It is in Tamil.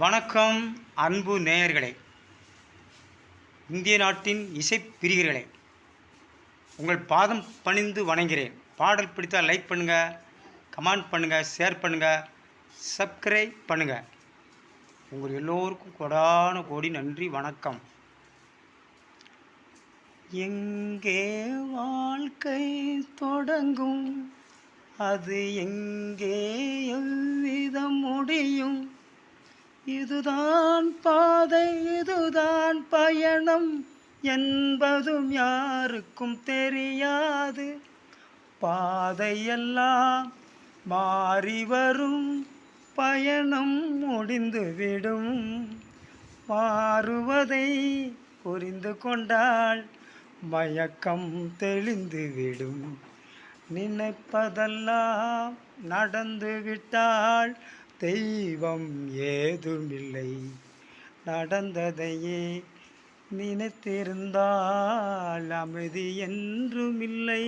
வணக்கம் அன்பு நேயர்களே, இந்திய நாட்டின் இசைப்பிரியர்களே, உங்கள் பாதம் பணிந்து வணங்குகிறேன். பாடல் பிடித்தால் லைக் பண்ணுங்கள், கமெண்ட் பண்ணுங்கள், ஷேர் பண்ணுங்கள், சப்ஸ்கிரைப் பண்ணுங்கள். உங்கள் எல்லோருக்கும் கொடான கோடி நன்றி. வணக்கம். எங்கே வாழ்க்கை தொடங்கும், அது எங்கே எவ்விதம் முடியும்? இதுதான் பாதை, இதுதான் பயணம் என்பதும் யாருக்கும் தெரியாது. பாதையெல்லாம் மாறி வரும், பயணம் முடிந்துவிடும். மாறுவதை புரிந்து கொண்டால் மயக்கம் தெளிந்துவிடும். நினைப்பதெல்லாம் நடந்துவிட்டால் தெய்வம் ஏதுமில்லை. நடந்ததையே நினைத்திருந்தால் அமைதி என்றுமில்லை.